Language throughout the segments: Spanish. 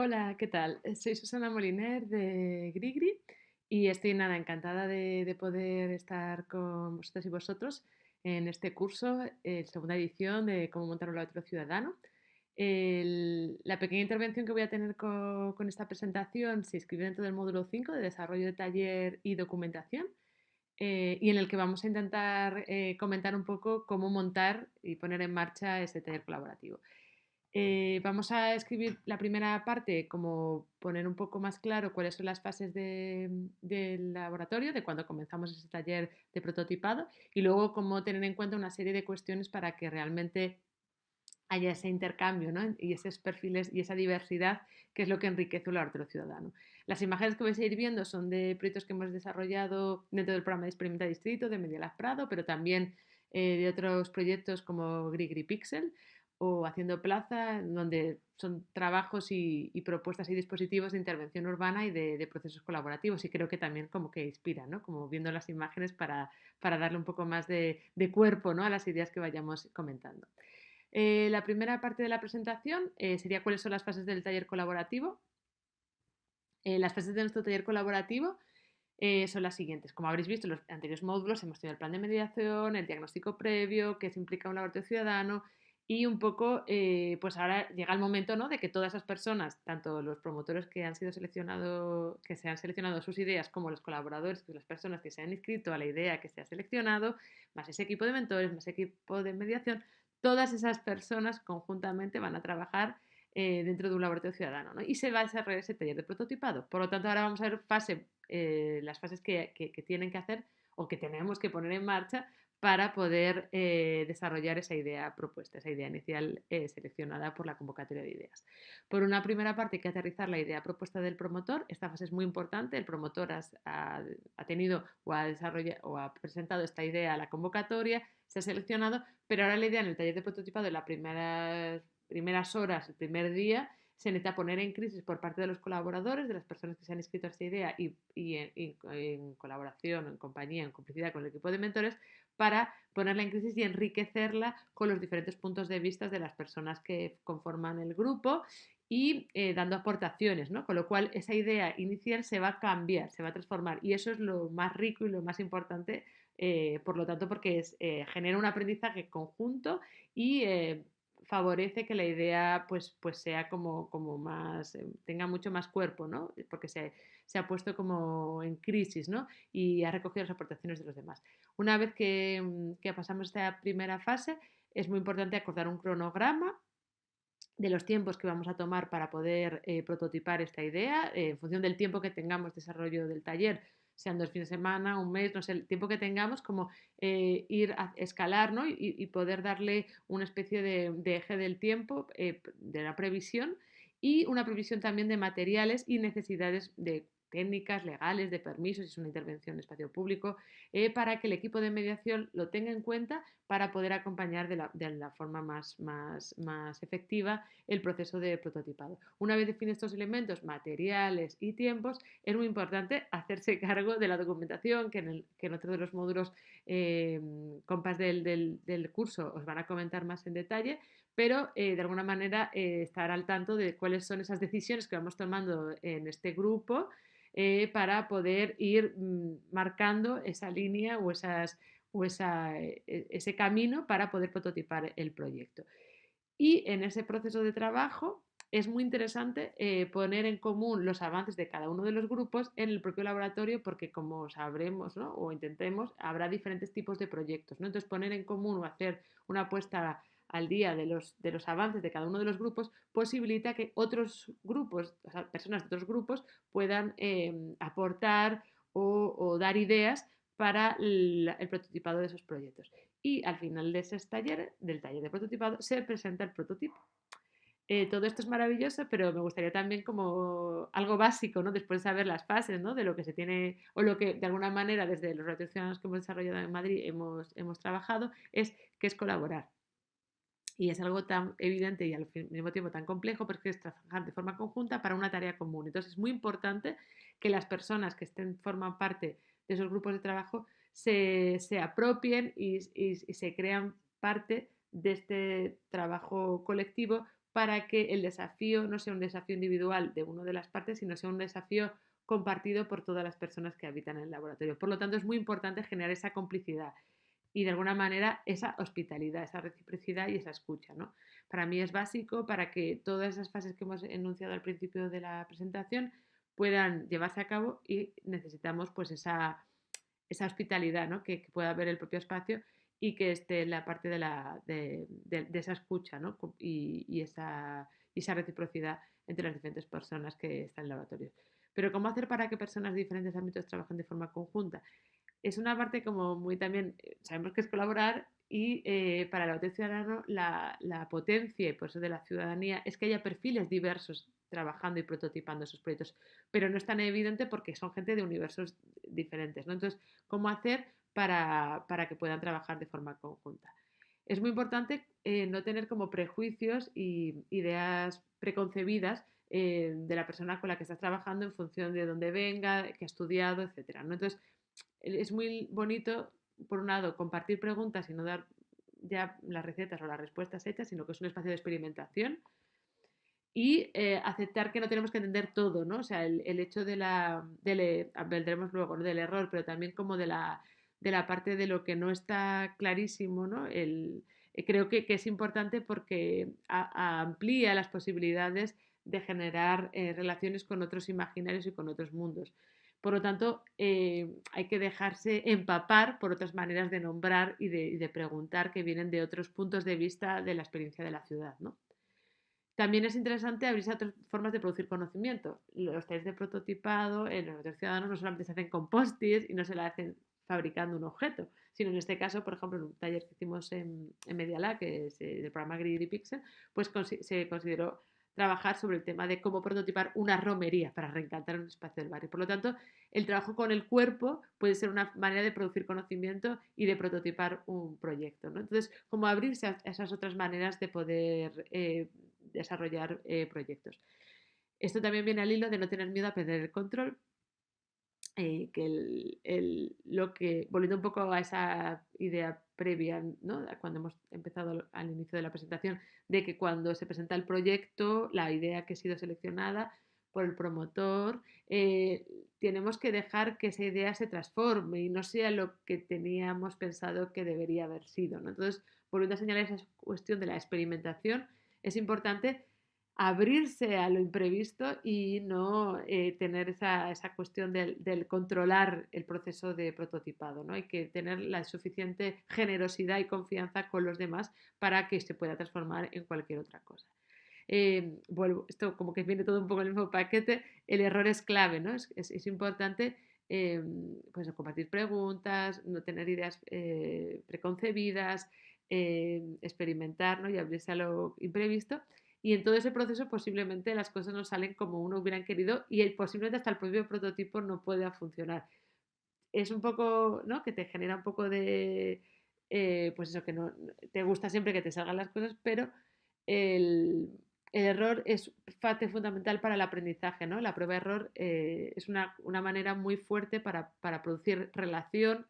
Hola, ¿qué tal? Soy Susana Moliner de Grigri y estoy nada encantada de poder estar con vosotros y vosotros en este curso, segunda edición de cómo montar un laboratorio ciudadano. La pequeña intervención que voy a tener con esta presentación se inscribe dentro del módulo 5 de desarrollo de taller y documentación, y en el que vamos a intentar comentar un poco cómo montar y poner en marcha ese taller colaborativo. Vamos a escribir la primera parte, como poner un poco más claro cuáles son las fases del laboratorio, de cuando comenzamos ese taller de prototipado, y luego cómo tener en cuenta una serie de cuestiones para que realmente haya ese intercambio, ¿no? Y esos perfiles y esa diversidad que es lo que enriquece un laboratorio ciudadano. Las imágenes que vais a ir viendo son de proyectos que hemos desarrollado dentro del programa de Experimenta Distrito de Media Lab Prado, pero también de otros proyectos como Grigri Pixel o Haciendo Plaza, donde son trabajos y propuestas y dispositivos de intervención urbana y de procesos colaborativos. Y creo que también como que inspira, ¿no? Como viendo las imágenes para darle un poco más de cuerpo, ¿no? A las ideas que vayamos comentando. La primera parte de la presentación sería cuáles son las fases del taller colaborativo. Las fases de nuestro taller colaborativo son las siguientes. Como habréis visto en los anteriores módulos, hemos tenido el plan de mediación, el diagnóstico previo, que se implica un laboratorio ciudadano, y un poco, pues ahora llega el momento, ¿no?, de que todas esas personas, tanto los promotores que han sido seleccionados, que se han seleccionado sus ideas, como los colaboradores, que las personas que se han inscrito a la idea que se ha seleccionado, más ese equipo de mentores, más equipo de mediación, todas esas personas conjuntamente van a trabajar dentro de un laboratorio ciudadano, ¿no? Y se va a desarrollar ese taller de prototipado. Por lo tanto, ahora vamos a ver las fases que tienen que hacer o que tenemos que poner en marcha para poder desarrollar esa idea propuesta, esa idea inicial seleccionada por la convocatoria de ideas. Por una primera parte hay que aterrizar la idea propuesta del promotor. Esta fase es muy importante. El promotor ha tenido o ha desarrollado o ha presentado esta idea a la convocatoria, se ha seleccionado, pero ahora la idea en el taller de prototipado en las primeras horas, el primer día, se necesita poner en crisis por parte de los colaboradores, de las personas que se han inscrito a esta idea y en colaboración, en compañía, en complicidad con el equipo de mentores, para ponerla en crisis y enriquecerla con los diferentes puntos de vista de las personas que conforman el grupo y dando aportaciones, ¿no? Con lo cual esa idea inicial se va a cambiar, se va a transformar y eso es lo más rico y lo más importante, por lo tanto, porque genera un aprendizaje conjunto y favorece que la idea pues sea como más, tenga mucho más cuerpo, ¿no? Porque se ha puesto como en crisis, ¿no? Y ha recogido las aportaciones de los demás. Una vez que pasamos esta primera fase, es muy importante acordar un cronograma de los tiempos que vamos a tomar para poder prototipar esta idea, en función del tiempo que tengamos de desarrollo del taller, sean 2 fines de semana, un mes, no sé, el tiempo que tengamos, como ir a escalar, ¿no? Y poder darle una especie de eje del tiempo, de la previsión y una previsión también de materiales y necesidades de técnicas legales, de permisos, si es una intervención en espacio público, para que el equipo de mediación lo tenga en cuenta para poder acompañar de la forma más efectiva el proceso de prototipado. Una vez define estos elementos, materiales y tiempos, es muy importante hacerse cargo de la documentación que en otro de los módulos eh, compas del curso os van a comentar más en detalle, pero de alguna manera estar al tanto de cuáles son esas decisiones que vamos tomando en este grupo, para poder ir marcando esa línea ese camino para poder prototipar el proyecto. Y en ese proceso de trabajo es muy interesante poner en común los avances de cada uno de los grupos en el propio laboratorio porque como sabremos, ¿no?, o intentemos, habrá diferentes tipos de proyectos, ¿no? Entonces poner en común o hacer una puesta al día de los avances de cada uno de los grupos posibilita que otros grupos, o sea, personas de otros grupos puedan aportar o dar ideas para el prototipado de esos proyectos. Y al final de ese taller, del taller de prototipado, se presenta el prototipo. Todo esto es maravilloso, pero me gustaría también como algo básico, ¿no? Después de saber las fases, ¿no?, de lo que se tiene o lo que de alguna manera desde los retos ciudadanos que hemos desarrollado en Madrid hemos trabajado, es qué es colaborar. Y es algo tan evidente y al mismo tiempo tan complejo, porque es trabajar de forma conjunta para una tarea común. Entonces es muy importante que las personas que forman parte de esos grupos de trabajo se apropien y se crean parte de este trabajo colectivo para que el desafío no sea un desafío individual de una de las partes, sino sea un desafío compartido por todas las personas que habitan en el laboratorio. Por lo tanto, es muy importante generar esa complicidad y de alguna manera esa hospitalidad, esa reciprocidad y esa escucha, ¿no? Para mí es básico para que todas esas fases que hemos enunciado al principio de la presentación puedan llevarse a cabo y necesitamos pues esa hospitalidad, ¿no? Que pueda haber el propio espacio y que esté la parte de esa escucha, ¿no? Y esa reciprocidad entre las diferentes personas que están en el laboratorio. Pero ¿cómo hacer para que personas de diferentes ámbitos trabajen de forma conjunta? Es una parte como muy también, sabemos que es colaborar y para el autor ciudadano la potencia y por eso de la ciudadanía es que haya perfiles diversos trabajando y prototipando esos proyectos, pero no es tan evidente porque son gente de universos diferentes, ¿no? Entonces, ¿cómo hacer para que puedan trabajar de forma conjunta? Es muy importante no tener como prejuicios y ideas preconcebidas de la persona con la que estás trabajando en función de dónde venga, qué ha estudiado, etcétera, ¿no? Entonces, es muy bonito, por un lado, compartir preguntas y no dar ya las recetas o las respuestas hechas, sino que es un espacio de experimentación y aceptar que no tenemos que entender todo, ¿no? O sea, el hecho vendremos luego, ¿no? Del error, pero también como de la parte de lo que no está clarísimo, ¿no? Creo que es importante porque amplía las posibilidades de generar relaciones con otros imaginarios y con otros mundos. Por lo tanto, hay que dejarse empapar por otras maneras de nombrar y de preguntar que vienen de otros puntos de vista de la experiencia de la ciudad, ¿no? También es interesante abrirse a otras formas de producir conocimiento. Los talleres de prototipado en los ciudadanos no solamente se hacen con post-its y no se la hacen fabricando un objeto, sino en este caso, por ejemplo, en un taller que hicimos en Media Lab, que es del programa Grid y Pixel, pues se consideró trabajar sobre el tema de cómo prototipar una romería para reencantar un espacio del barrio. Por lo tanto, el trabajo con el cuerpo puede ser una manera de producir conocimiento y de prototipar un proyecto, ¿no? Entonces, como abrirse a esas otras maneras de poder desarrollar proyectos. Esto también viene al hilo de no tener miedo a perder el control, que lo que, volviendo un poco a esa idea previa, ¿no? Cuando hemos empezado al inicio de la presentación, de que cuando se presenta el proyecto, la idea que ha sido seleccionada por el promotor, tenemos que dejar que esa idea se transforme y no sea lo que teníamos pensado que debería haber sido, ¿no? Entonces, volviendo a señalar esa cuestión de la experimentación, es importante abrirse a lo imprevisto y no tener esa cuestión del, controlar el proceso de prototipado, ¿no? Hay que tener la suficiente generosidad y confianza con los demás para que se pueda transformar en cualquier otra cosa. Vuelvo, esto como que viene todo un poco en el mismo paquete, el error es clave, ¿no? Es importante pues compartir preguntas, no tener ideas preconcebidas, experimentar, ¿no? Y abrirse a lo imprevisto y en todo ese proceso posiblemente las cosas no salen como uno hubieran querido y posiblemente hasta el propio prototipo no pueda funcionar. Es un poco, ¿no? Que te genera un poco de, pues eso, que no te gusta siempre que te salgan las cosas, pero el, el error es parte fundamental para el aprendizaje, ¿no? La prueba-error es una manera muy fuerte para producir relación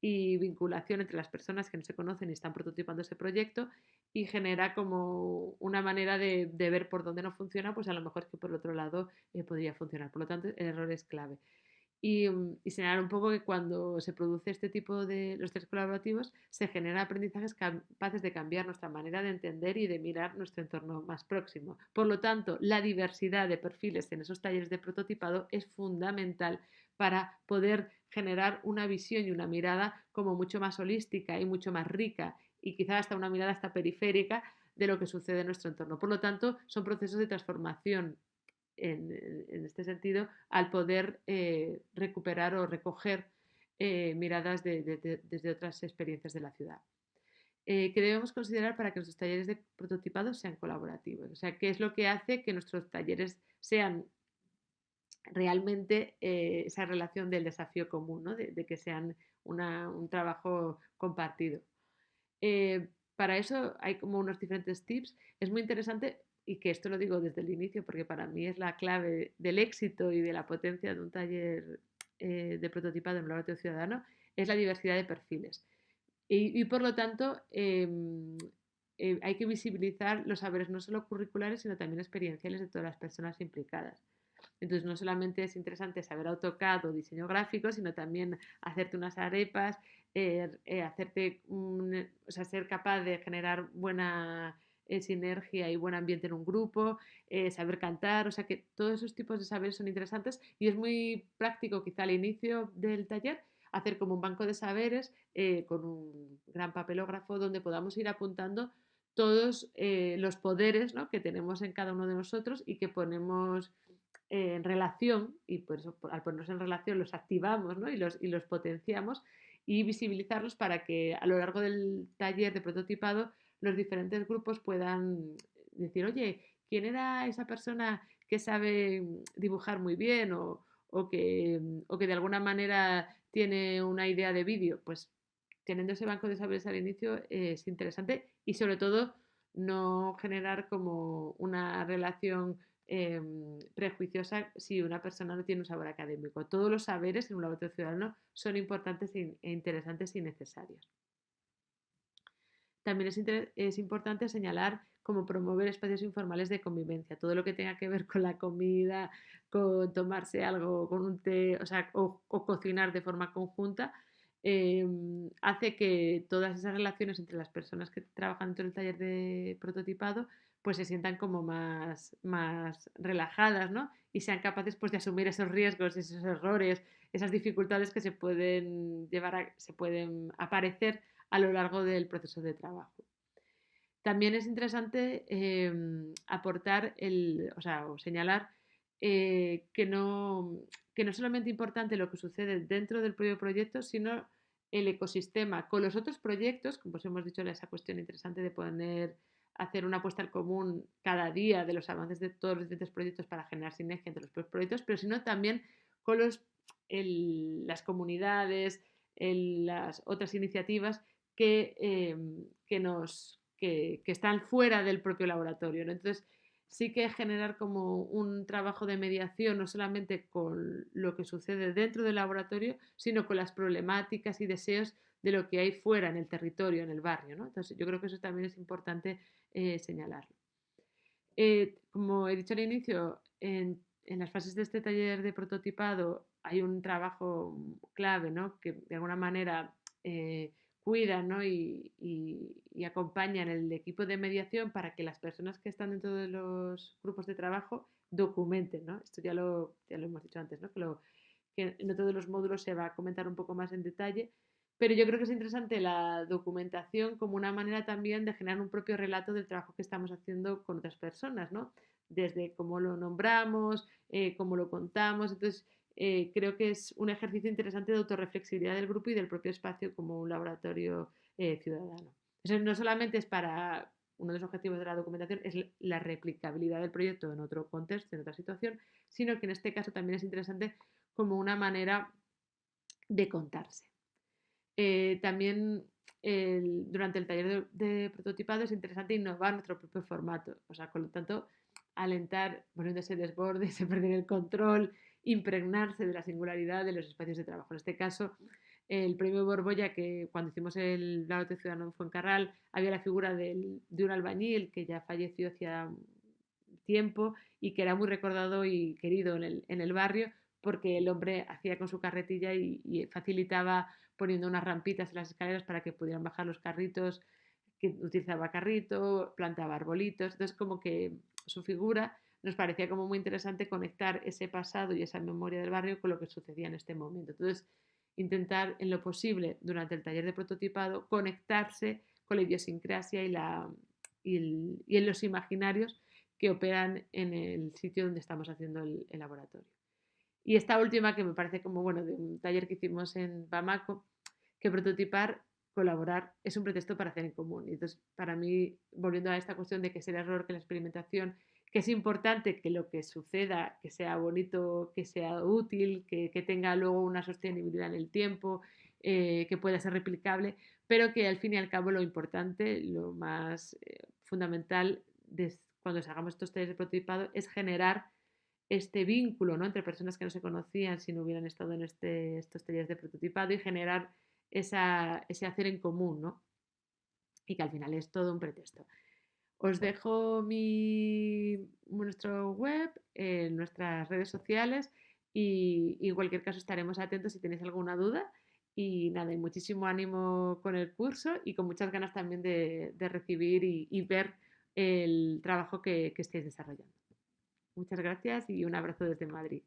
y vinculación entre las personas que no se conocen y están prototipando ese proyecto y genera como una manera de ver por dónde no funciona, pues a lo mejor es que por el otro lado podría funcionar. Por lo tanto, el error es clave. Y señalar un poco que cuando se produce este tipo de los test colaborativos se generan aprendizajes capaces de cambiar nuestra manera de entender y de mirar nuestro entorno más próximo. Por lo tanto, la diversidad de perfiles en esos talleres de prototipado es fundamental para poder generar una visión y una mirada como mucho más holística y mucho más rica y quizás hasta una mirada hasta periférica de lo que sucede en nuestro entorno. Por lo tanto, son procesos de transformación en este sentido al poder recuperar o recoger miradas desde otras experiencias de la ciudad. ¿Qué debemos considerar para que nuestros talleres de prototipado sean colaborativos? O sea, ¿qué es lo que hace que nuestros talleres sean realmente esa relación del desafío común, ¿no? de que sean un trabajo compartido? Para eso hay como unos diferentes tips. Es muy interesante y que esto lo digo desde el inicio porque para mí es la clave del éxito y de la potencia de un taller de prototipado en un laboratorio ciudadano, es la diversidad de perfiles. Y por lo tanto, hay que visibilizar los saberes no solo curriculares, sino también experienciales de todas las personas implicadas. Entonces, no solamente es interesante saber AutoCAD o diseño gráfico, sino también hacerte unas arepas, o sea, ser capaz de generar buena sinergia y buen ambiente en un grupo, saber cantar, o sea que todos esos tipos de saberes son interesantes y es muy práctico quizá al inicio del taller hacer como un banco de saberes con un gran papelógrafo donde podamos ir apuntando todos los poderes, ¿no?, que tenemos en cada uno de nosotros y que ponemos en relación, y por eso al ponernos en relación los activamos, ¿no?, y los potenciamos y visibilizarlos para que a lo largo del taller de prototipado los diferentes grupos puedan decir, oye, ¿quién era esa persona que sabe dibujar muy bien o que de alguna manera tiene una idea de vídeo? Pues teniendo ese banco de saberes al inicio es interesante y sobre todo no generar como una relación prejuiciosa si una persona no tiene un saber académico. Todos los saberes en un laboratorio ciudadano son importantes e interesantes y necesarios. También es importante señalar cómo promover espacios informales de convivencia, todo lo que tenga que ver con la comida, con tomarse algo, con un té, o sea, o cocinar de forma conjunta, hace que todas esas relaciones entre las personas que trabajan dentro del taller de prototipado pues se sientan como más relajadas, ¿no? Y sean capaces pues de asumir esos riesgos, esos errores, esas dificultades que se pueden se pueden aparecer a lo largo del proceso de trabajo. También es interesante aportar o señalar que no es solamente importante lo que sucede dentro del propio proyecto, sino el ecosistema con los otros proyectos, como os hemos dicho, esa cuestión interesante de poder hacer una apuesta al común cada día de los avances de todos los diferentes proyectos para generar sinergia entre los propios proyectos, pero sino también con las comunidades, las otras iniciativas que están fuera del propio laboratorio, ¿no? Entonces, sí que generar como un trabajo de mediación, no solamente con lo que sucede dentro del laboratorio, sino con las problemáticas y deseos de lo que hay fuera en el territorio, en el barrio, ¿no? Entonces, yo creo que eso también es importante señalarlo. Como he dicho al inicio, en las fases de este taller de prototipado hay un trabajo clave, ¿no?, que de alguna manera cuidan, ¿no?, y acompañan el equipo de mediación para que las personas que están dentro de los grupos de trabajo documenten, ¿no? Esto ya lo hemos dicho antes, ¿no?, que en otro de los módulos se va a comentar un poco más en detalle, pero yo creo que es interesante la documentación como una manera también de generar un propio relato del trabajo que estamos haciendo con otras personas, ¿no? Desde cómo lo nombramos, cómo lo contamos. Entonces, creo que es un ejercicio interesante de autorreflexividad del grupo y del propio espacio como un laboratorio ciudadano. Eso no solamente es para uno de los objetivos de la documentación, es la replicabilidad del proyecto en otro contexto, en otra situación, sino que en este caso también es interesante como una manera de contarse. También durante el taller de prototipado es interesante innovar nuestro propio formato, o sea, con lo tanto, alentar, poniendo ese desborde, ese perder el control, impregnarse de la singularidad de los espacios de trabajo. En este caso, el premio Borbolla, que cuando hicimos el Laboratorio Ciudadano en Fuencarral, había la figura de un albañil que ya falleció hacía tiempo y que era muy recordado y querido en el barrio porque el hombre hacía con su carretilla y facilitaba poniendo unas rampitas en las escaleras para que pudieran bajar los carritos, que utilizaba carrito, plantaba arbolitos, entonces como que su figura nos parecía como muy interesante conectar ese pasado y esa memoria del barrio con lo que sucedía en este momento. Entonces, intentar en lo posible durante el taller de prototipado conectarse con la idiosincrasia y en los imaginarios que operan en el sitio donde estamos haciendo el laboratorio. Y esta última que me parece como, bueno, de un taller que hicimos en Bamako, que prototipar, colaborar, es un pretexto para hacer en común. Y entonces, para mí, volviendo a esta cuestión de que es el error, que la experimentación, que es importante que lo que suceda, que sea bonito, que sea útil, que tenga luego una sostenibilidad en el tiempo, que pueda ser replicable, pero que al fin y al cabo lo importante, lo más fundamental cuando hagamos estos talleres de prototipado es generar este vínculo, ¿no?, entre personas que no se conocían si no hubieran estado en estos talleres de prototipado y generar ese hacer en común, ¿no? y que al final es todo un pretexto. Os dejo nuestro web, nuestras redes sociales y en cualquier caso estaremos atentos si tenéis alguna duda. Y nada, y muchísimo ánimo con el curso y con muchas ganas también de recibir y ver el trabajo que estáis desarrollando. Muchas gracias y un abrazo desde Madrid.